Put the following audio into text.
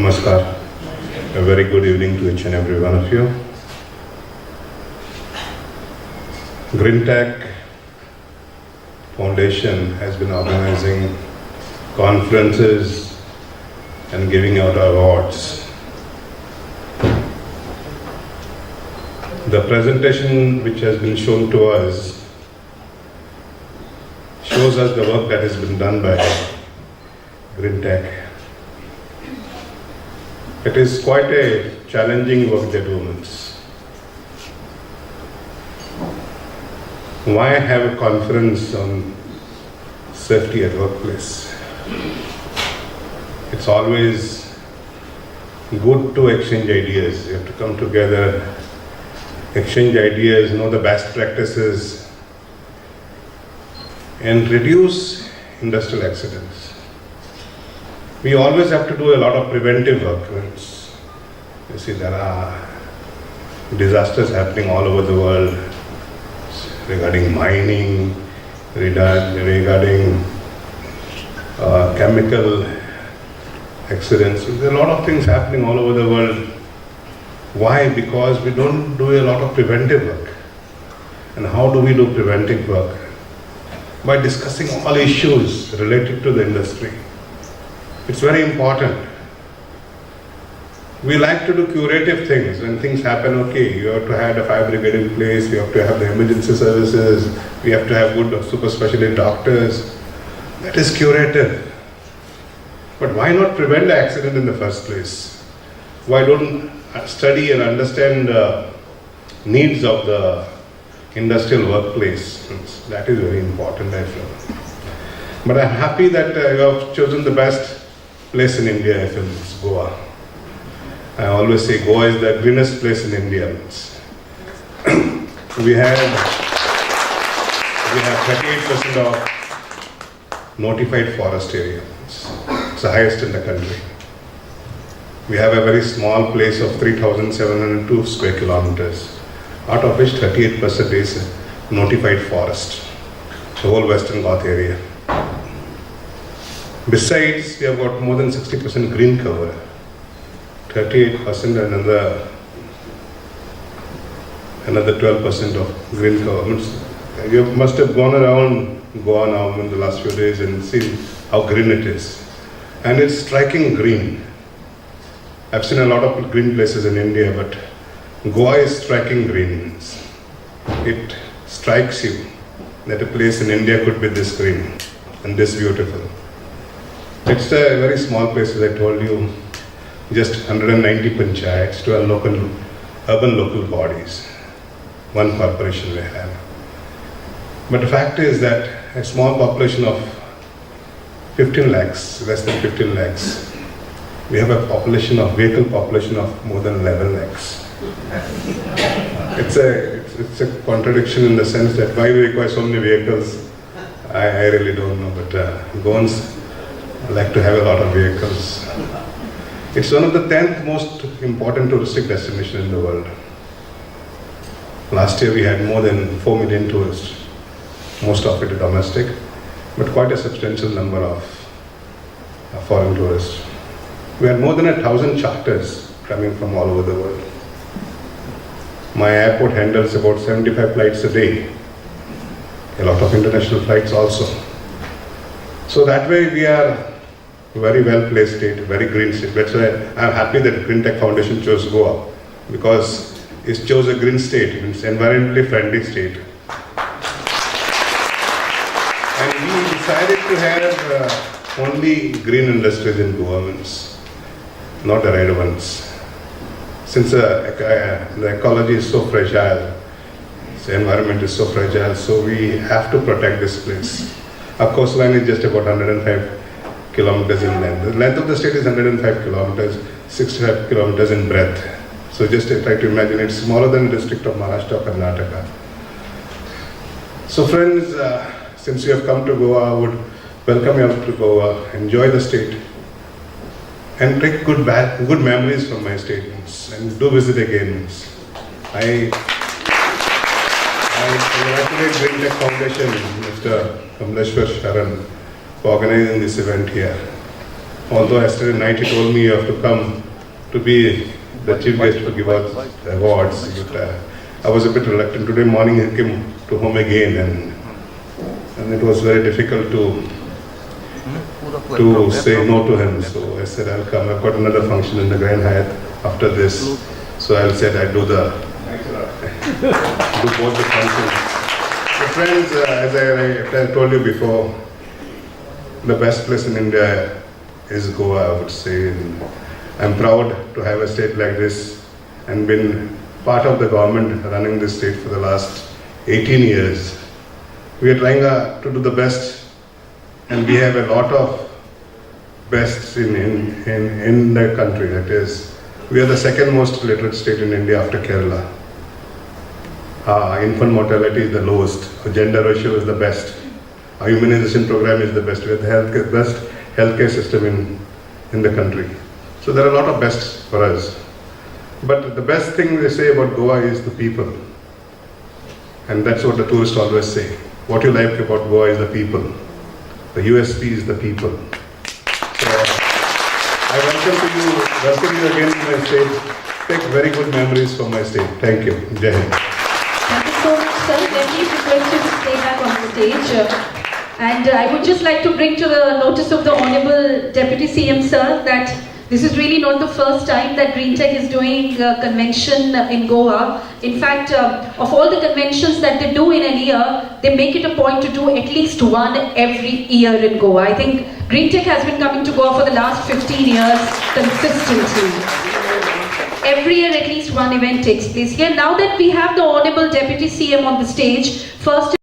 Namaskar. A very good evening to each and every one of you. GreenTech Foundation has been organizing conferences and giving out awards. The presentation which has been shown to us shows us the work that has been done by GreenTech. It is quite a challenging work they do. Why have a conference on safety at workplace? It's always good to exchange ideas. You have to come together, exchange ideas, know the best practices, and reduce industrial accidents. We always have to do a lot of preventive work. You see, there are disasters happening all over the world regarding mining, regarding chemical accidents. There are a lot of things happening all over the world. Why? Because we don't do a lot of preventive work. And how do we do preventive work? By discussing all issues related to the industry. It's very important. We like to do curative things. When things happen, okay, you have to have a fire brigade in place, we have to have the emergency services, we have to have good super specialty doctors. That is curative. But why not prevent the accident in the first place? Why don't study and understand the needs of the industrial workplace? That is very important, I feel. But I'm happy that you have chosen the best place in India. I feel it's Goa. I always say Goa is the greenest place in India. we have 38% of notified forest area. It's the highest in the country. We have a very small place of 3,702 square kilometers, out of which 38% is notified forest, the whole Western Ghat area. Besides, we have got more than 60% green cover, 38% another 12% of green cover. You must have gone around Goa now in the last few days and seen how green it is. And it's striking green. I've seen a lot of green places in India, but Goa is striking green. It strikes you that a place in India could be this green and this beautiful. It's a very small place, as I told you, just 190 panchayats, 12 urban local bodies, one corporation we have. But the fact is that a small population of 15 lakhs, less than 15 lakhs, we have a vehicle population of more than 11 lakhs. It's a contradiction in the sense that why we require so many vehicles, I really don't know, but Goans like to have a lot of vehicles. It's one of the 10th most important touristic destination in the world. Last year we had more than 4 million tourists, most of it domestic, but quite a substantial number of foreign tourists. We had more than 1,000 charters coming from all over the world. My airport handles about 75 flights a day, a lot of international flights also. So that way we are a very well placed state, very green state. That's why I'm happy that GreenTech Foundation chose Goa, because it chose a green state, it's an environmentally friendly state. And we decided to have only green industries in Goa, not the red ones. Since the ecology is so fragile, the environment is so fragile, so we have to protect this place. Our coastline is just about 105 kilometers in length. The length of the state is 105 kilometers, 65 kilometers in breadth. So just try to imagine, it's smaller than the district of Maharashtra, Karnataka. So friends, since you have come to Goa, I would welcome you to Goa, enjoy the state, and take good memories from my statements, and do visit again. I congratulate GreenTech Foundation, Mr. Kamleshwar Sharan, for organizing this event here. Although yesterday night he told me you have to come to be the chief guest to give out the awards. But I was a bit reluctant. Today morning he came to home again, and it was very difficult to say no to him. So I said I'll come. I've got another function in the Grand Hyatt after this. So I said I'd do both the functions. So friends, as I told you before, the best place in India is Goa, I would say. And I'm proud to have a state like this and been part of the government running this state for the last 18 years. We are trying to do the best, and we have a lot of bests in the country. That is, we are the second most literate state in India after Kerala. Our infant mortality is the lowest. Our gender ratio is the best. Our immunization program is the best. We have the best healthcare system in the country. So there are a lot of bests for us. But the best thing they say about Goa is the people. And that's what the tourists always say. What you like about Goa is the people. The USP is the people. So I welcome you again to my state. Take very good memories from my state. Thank you. Jai Hind. Thank you so much, sir. Let me request you to stay back on the stage. And I would just like to bring to the notice of the Honorable Deputy CM, sir, that this is really not the first time that GreenTech is doing a convention in Goa. In fact, of all the conventions that they do in a year, they make it a point to do at least one every year in Goa. I think GreenTech has been coming to Goa for the last 15 years consistently. Every year at least one event takes place here. Now that we have the Honorable Deputy CM on the stage, first